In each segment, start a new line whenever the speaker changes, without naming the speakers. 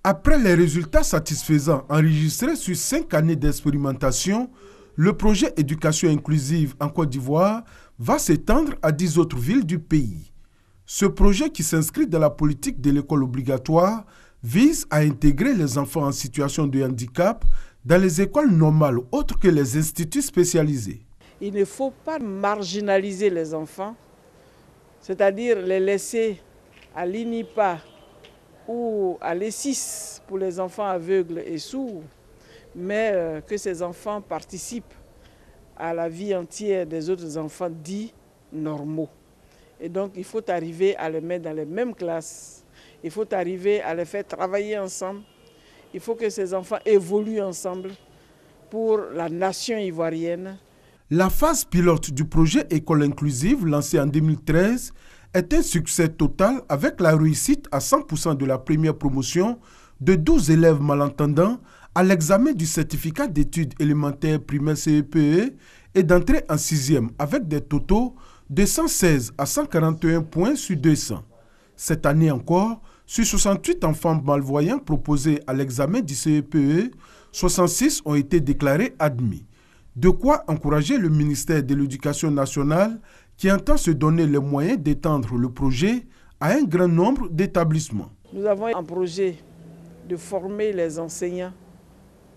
Après les résultats satisfaisants enregistrés sur 5 années d'expérimentation, le projet Éducation inclusive en Côte d'Ivoire va s'étendre à 10 autres villes du pays. Ce projet, qui s'inscrit dans la politique de l'école obligatoire, vise à intégrer les enfants en situation de handicap dans les écoles normales autres que les instituts spécialisés.
Il ne faut pas marginaliser les enfants, c'est-à-dire les laisser à l'INIPA ou à l'E6 pour les enfants aveugles et sourds, mais que ces enfants participent à la vie entière des autres enfants dits normaux. Et donc il faut arriver à les mettre dans les mêmes classes, il faut arriver à les faire travailler ensemble, il faut que ces enfants évoluent ensemble pour la nation ivoirienne.
La phase pilote du projet École inclusive, lancé en 2013, est un succès total avec la réussite à 100% de la première promotion de 12 élèves malentendants à l'examen du certificat d'études élémentaires primaires CEPE et d'entrée en 6e avec des totaux de 116 à 141 points sur 200. Cette année encore, sur 68 enfants malvoyants proposés à l'examen du CEPE, 66 ont été déclarés admis. De quoi encourager le ministère de l'Éducation nationale qui entend se donner les moyens d'étendre le projet à un grand nombre d'établissements.
Nous avons un projet de former les enseignants,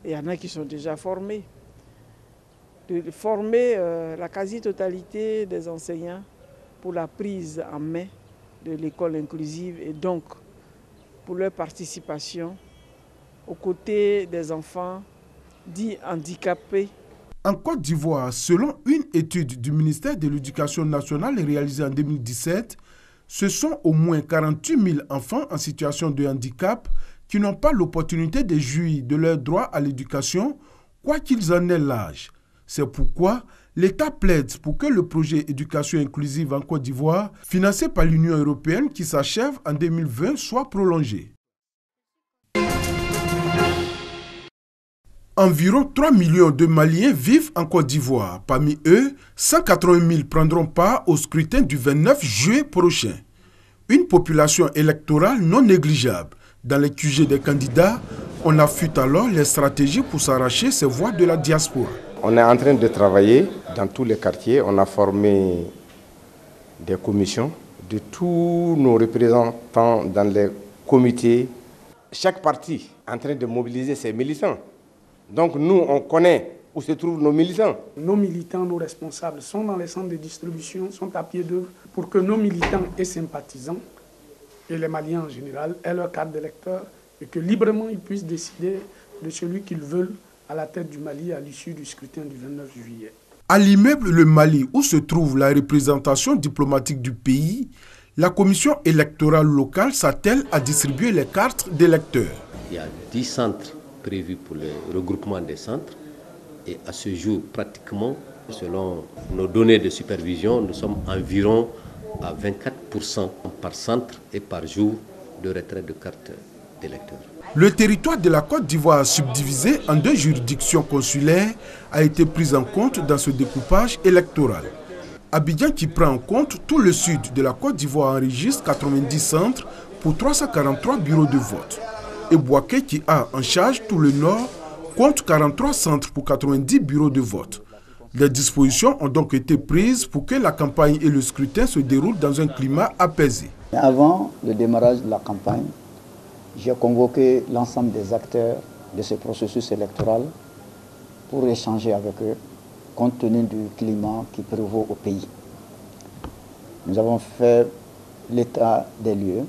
il y en a qui sont déjà formés, de former la quasi-totalité des enseignants pour la prise en main de l'école inclusive et donc pour leur participation aux côtés des enfants dits handicapés.
En Côte d'Ivoire, selon une étude du ministère de l'Éducation nationale réalisée en 2017, ce sont au moins 48 000 enfants en situation de handicap qui n'ont pas l'opportunité de jouir de leur droit à l'éducation, quoi qu'ils en aient l'âge. C'est pourquoi l'État plaide pour que le projet Éducation inclusive en Côte d'Ivoire, financé par l'Union européenne qui s'achève en 2020, soit prolongé. Environ 3 millions de Maliens vivent en Côte d'Ivoire. Parmi eux, 180 000 prendront part au scrutin du 29 juillet prochain. Une population électorale non négligeable. Dans les QG des candidats, on affûte alors les stratégies pour s'arracher ces voix de la diaspora.
On est en train de travailler dans tous les quartiers. On a formé des commissions de tous nos représentants dans les comités. Chaque parti est en train de mobiliser ses militants. Donc nous, on connaît où se trouvent nos militants.
Nos militants, nos responsables sont dans les centres de distribution, sont à pied d'œuvre pour que nos militants et sympathisants, et les Maliens en général, aient leur carte d'électeur et que librement ils puissent décider de celui qu'ils veulent à la tête du Mali à l'issue du scrutin du 29 juillet.
À l'immeuble Le Mali, où se trouve la représentation diplomatique du pays, la commission électorale locale s'attelle à distribuer les cartes d'électeurs.
Il y a 10 centres prévus pour le regroupement des centres et à ce jour, pratiquement, selon nos données de supervision, nous sommes environ à 24% par centre et par jour de retrait de cartes d'électeurs.
Le territoire de la Côte d'Ivoire, subdivisé en 2 juridictions consulaires, a été pris en compte dans ce découpage électoral. Abidjan, qui prend en compte tout le sud de la Côte d'Ivoire, enregistre 90 centres pour 343 bureaux de vote. Et Bouaké, qui a en charge tout le nord, compte 43 centres pour 90 bureaux de vote. Les dispositions ont donc été prises pour que la campagne et le scrutin se déroulent dans un climat apaisé.
Avant le démarrage de la campagne, j'ai convoqué l'ensemble des acteurs de ce processus électoral pour échanger avec eux, compte tenu du climat qui prévaut au pays. Nous avons fait l'état des lieux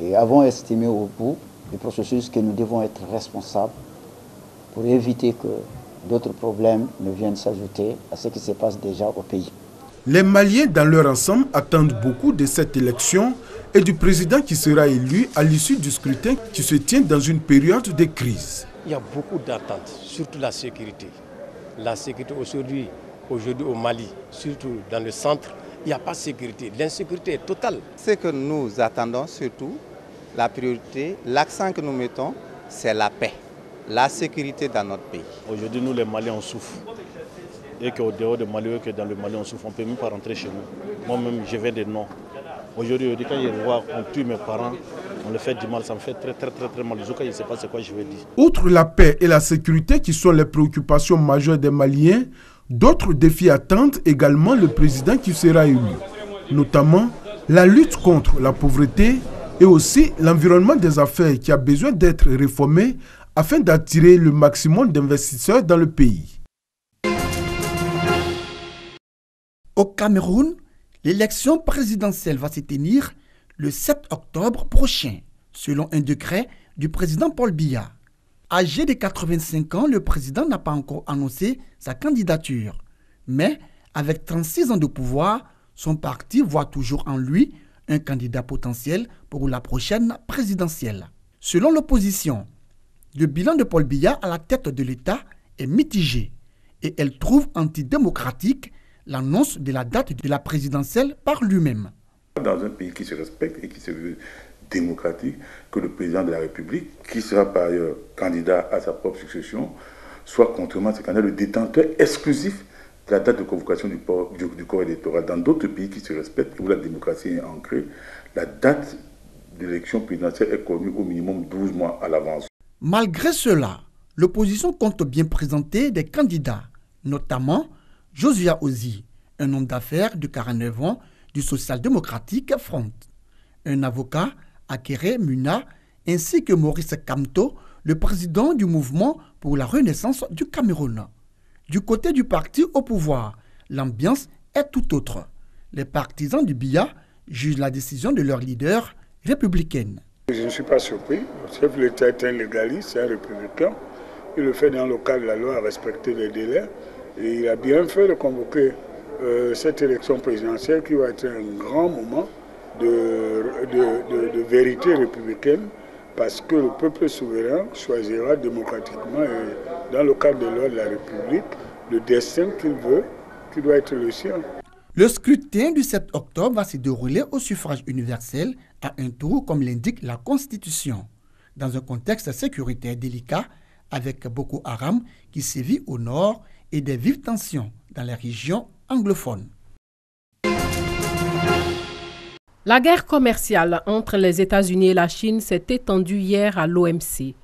et avons estimé au bout du processus que nous devons être responsables pour éviter que d'autres problèmes ne viennent s'ajouter à ce qui se passe déjà au pays.
Les Maliens dans leur ensemble attendent beaucoup de cette élection et du président qui sera élu à l'issue du scrutin qui se tient dans une période de crise.
Il y a beaucoup d'attentes, surtout la sécurité. La sécurité aujourd'hui au Mali, surtout dans le centre, il n'y a pas de sécurité. L'insécurité est totale.
Ce que nous attendons surtout, la priorité, l'accent que nous mettons, c'est la paix, la sécurité dans notre pays.
Aujourd'hui, nous les Maliens, on souffre. Et qu'au dehors de Mali, que dans le Mali, on souffre, on ne peut même pas rentrer chez nous. Moi-même, je viens des noms. Aujourd'hui, quand je vois qu'on tue mes parents, On le fait du mal, ça me fait très mal. Je ne sais pas c'est quoi je vais dire.
Outre la paix et la sécurité qui sont les préoccupations majeures des Maliens, d'autres défis attendent également le président qui sera élu, notamment la lutte contre la pauvreté et aussi l'environnement des affaires qui a besoin d'être réformé afin d'attirer le maximum d'investisseurs dans le pays.
Au Cameroun, l'élection présidentielle va se tenir le 7 octobre prochain, selon un décret du président Paul Biya. Âgé de 85 ans, le président n'a pas encore annoncé sa candidature. Mais avec 36 ans de pouvoir, son parti voit toujours en lui un candidat potentiel pour la prochaine présidentielle. Selon l'opposition, le bilan de Paul Biya à la tête de l'État est mitigé et elle trouve antidémocratique l'annonce de la date de la présidentielle par lui-même.
Dans un pays qui se respecte et qui se veut démocratique, que le président de la République, qui sera par ailleurs candidat à sa propre succession, soit contrairement à ce candidat le détenteur exclusif de la date de convocation du corps électoral. Dans d'autres pays qui se respectent, où la démocratie est ancrée, la date d'élection présidentielle est connue au minimum 12 mois à l'avance.
Malgré cela, l'opposition compte bien présenter des candidats, notamment Josia Ozi, un homme d'affaires de 49 ans du social-démocratique Front, un avocat, Akere Muna, ainsi que Maurice Kamto, le président du mouvement pour la renaissance du Cameroun. Du côté du parti au pouvoir, l'ambiance est tout autre. Les partisans du Biya jugent la décision de leur leader républicaine.
Je ne suis pas surpris. Le chef de l'État est un légaliste, c'est un républicain. Il le fait dans le cadre de la loi à respecter les délais. Et il a bien fait de convoquer cette élection présidentielle qui va être un grand moment de vérité républicaine parce que le peuple souverain choisira démocratiquement et dans le cadre de loi de la République le destin qu'il veut, qui doit être le sien.
Le scrutin du 7 octobre va se dérouler au suffrage universel à un tour comme l'indique la Constitution, dans un contexte sécuritaire délicat avec Boko Haram qui sévit au nord et des vives tensions dans les régions anglophones.
La guerre commerciale entre les États-Unis et la Chine s'est étendue hier à l'OMC.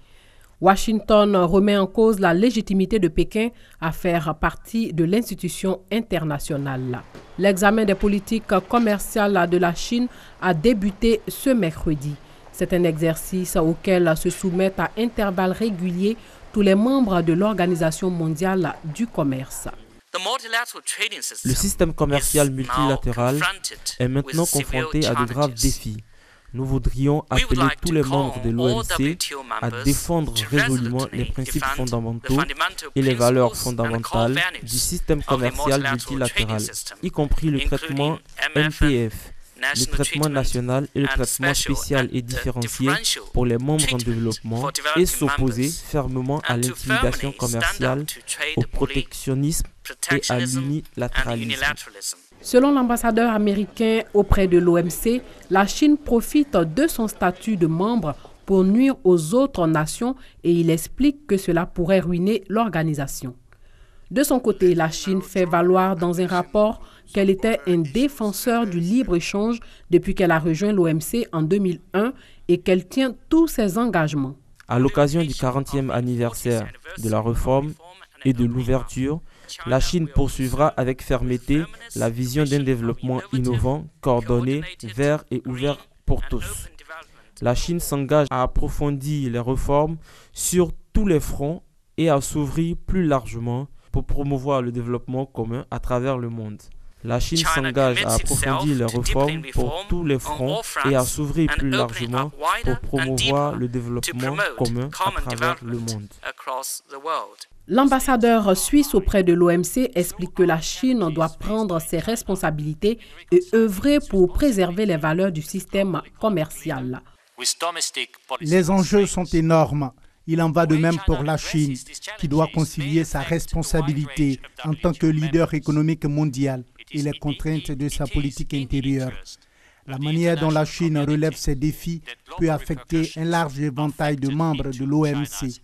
Washington remet en cause la légitimité de Pékin à faire partie de l'institution internationale. L'examen des politiques commerciales de la Chine a débuté ce mercredi. C'est un exercice auquel se soumettent à intervalles réguliers tous les membres de l'Organisation mondiale du commerce.
Le système commercial multilatéral est maintenant confronté à de graves défis. Nous voudrions appeler tous les membres de l'OMC à défendre résolument les principes fondamentaux et les valeurs fondamentales du système commercial multilatéral, y compris le traitement MPF, le traitement national et le traitement spécial et différencié pour les membres en développement et s'opposer fermement à l'intimidation commerciale, au protectionnisme et à l'unilatéralisme.
Selon l'ambassadeur américain auprès de l'OMC, la Chine profite de son statut de membre pour nuire aux autres nations et il explique que cela pourrait ruiner l'organisation. De son côté, la Chine fait valoir dans un rapport qu'elle était un défenseur du libre-échange depuis qu'elle a rejoint l'OMC en 2001 et qu'elle tient tous ses engagements.
À l'occasion du 40e anniversaire de la réforme et de l'ouverture, la Chine poursuivra avec fermeté la vision d'un développement innovant, coordonné, vert et ouvert pour tous. La Chine s'engage à approfondir les réformes sur tous les fronts et à s'ouvrir plus largement pour promouvoir le développement commun à travers le monde. La Chine s'engage à approfondir les réformes pour tous les fronts et à s'ouvrir plus largement pour promouvoir le développement commun à travers le monde.
L'ambassadeur suisse auprès de l'OMC explique que la Chine doit prendre ses responsabilités et œuvrer pour préserver les valeurs du système commercial.
Les enjeux sont énormes. Il en va de même pour la Chine, qui doit concilier sa responsabilité en tant que leader économique mondial et les contraintes de sa politique intérieure. La manière dont la Chine relève ces défis peut affecter un large éventail de membres de l'OMC.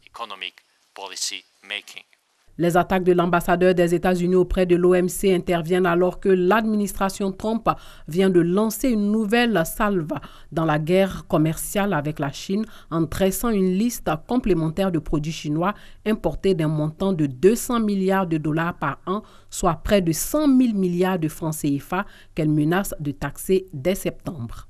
Les attaques de l'ambassadeur des États-Unis auprès de l'OMC interviennent alors que l'administration Trump vient de lancer une nouvelle salve dans la guerre commerciale avec la Chine en dressant une liste complémentaire de produits chinois importés d'un montant de 200 milliards de dollars par an, soit près de 100 000 milliards de francs CFA qu'elle menace de taxer dès septembre.